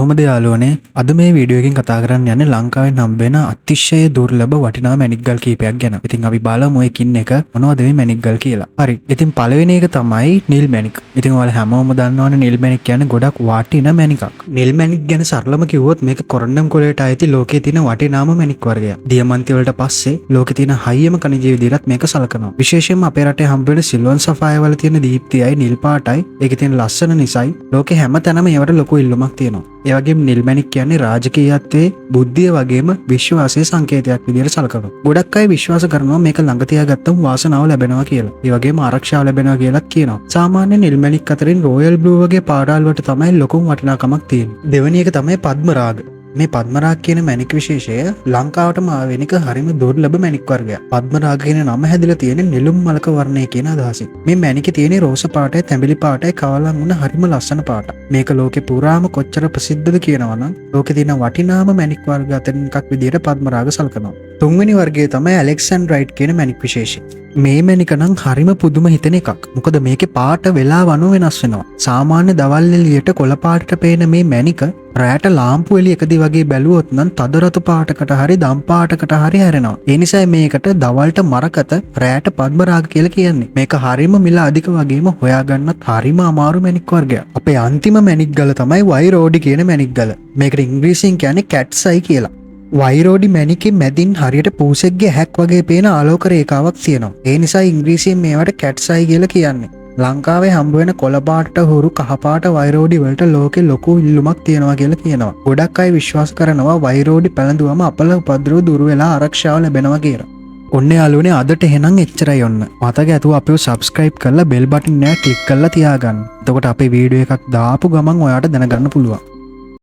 කොහොමද යාළුවනේ අද මේ වීඩියෝ එකෙන් කතා කරන්න යන්නේ ලංකාවෙන් හම්බ වෙන අතිශය දුර්ලභ වටිනා මැණික් ගල් කීපයක් ගැන. ඉතින් අපි බලමු එකින් එක මොනවද මේ මැණික් ගල් කියලා. හරි. ඉතින් පළවෙනි එක තමයි නිල් මැණික්. ඉතින් ඔයාලා හැමෝම දන්නවනේ නිල් මැණික් කියන්නේ ගොඩක් වටිනා මැණිකක්. නිල් මැණික් ගැන සරලම කිව්වොත් මේක කොරන්ඩම් කොළයට අයිති ලෝකයේ තියෙන වටිනාම මැණික් වර්ගයක්. දියමන්ති වලට පස්සේ ලෝකේ තියෙන හයියම ඛනිජ විදිහට මේක සලකනවා. විශේෂයෙන්ම අපේ රටේ හම්බ වෙන සිල්වන් සෆායර් වල තියෙන දීප්තියයි නිල් පාටයි ඒකේ තියෙන ලස්සන නිසයි ලෝකේ හැම තැනම ඒවට ලොකු ඉල්ලුමක් තියෙනවා. ඒ වගේම නිල් මැණික් කියන්නේ රාජකීයත්වයේ බුද්ධිය වගේම විශ්වාසයේ සංකේතයක් විදිහට සලකනවා. ගොඩක් අය විශ්වාස කරනවා මේක ළඟ තියාගත්තම වාසනාව ලැබෙනවා කියලා. ඒ වගේම ආරක්ෂාව ලැබෙනවා කියලාත් කියනවා. සාමාන්‍ය නිල් මැණික් අතරින් රොයල් බ්ලූ වගේ පාටවල් වලට තමයි ලොකුම වටිනාකමක් තියෙන්නේ. දෙවෙනි එක තමයි පද්මරාග. මේ පද්මරාග කියන මැණික් විශේෂය ලංකාවටම ආවෙන එක හරිම දුර්ලභ මැණික් වර්ගයක්. පද්මරාග කියන නම හැදිලා තියෙන්නේ නෙළුම් මලක වර්ණය කියන අදහසින්. මේ මැණිකේ තියෙන රෝස පාටයි තැඹිලි පාටයි කවලම් වුණ හරිම ලස්සන පාටක්. මේක ලෝකේ පුරාම කොච්චර ප්‍රසිද්ධද කියනවා නම් ලෝකේ තියෙන වටිනාම මැණික් වර්ග අතරින් එකක් විදිහට පද්මරාග සලකනවා. තුන්වෙනි වර්ගය තමයි ඇලෙක්සැන්ඩ්‍රයිට් කියන මැණික් විශේෂය. මේ මැණික නම් හරිම පුදුම හිතෙන එකක්. මොකද මේකේ පාට වෙලාව අනුව වෙනස් වෙනවා. සාමාන්‍ය දවල් එළියට කොළ පාටට පේන මේ මැණික රැට ලාම්පු එළිය එකදී වගේ බැලුවොත් නම් තද රතු පාටකට හරි දම් පාටකට හරි හැරෙනවා. ඒ නිසා මේකට දවල්ට මරකත රැට පද්මරාග කියලා කියන්නේ. මේක හරිම මිල අධික වගේම හොයාගන්නත් හරිම අමාරු මැණික් වර්ගයක්. අපේ අන්තිම මැණික් ගල තමයි වයිරෝඩි කියන මැණික් ගල. මේකට ඉංග්‍රීසියෙන් කියන්නේ කැට්ස් අයි කියලා. වයිරෝඩි මැණිකේ මැදින් හරියට පූසෙක්ගේ හැක් වගේ පේන ආලෝක රේඛාවක් තියෙනවා. ඒ නිසා ඉංග්‍රීසියෙන් මේවට කැට්ස් අයි කියලා කියන්නේ. ලංකාවේ හම්බ වෙන කොළ පාට හුරු කහ පාට වයිරෝඩි වලට ලෝකේ ලොකු ඉල්ලුමක් තියෙනවා කියලා කියනවා. ගොඩක් අය විශ්වාස කරනවා වයිරෝඩි පැලඳුවම අපල උපද්‍රව දුර වෙලා ආරක්ෂාව ලැබෙනවා කියලා. ඔන්න යාළුවනේ අදට එහෙනම් එච්චරයි ඔන්න. මතක ඇතුව අපිව subscribe කරලා bell button එක click කරලා තියාගන්න. එතකොට අපේ වීඩියෝ එකක් දාපු ගමන් ඔයාට දැනගන්න පුළුවන්.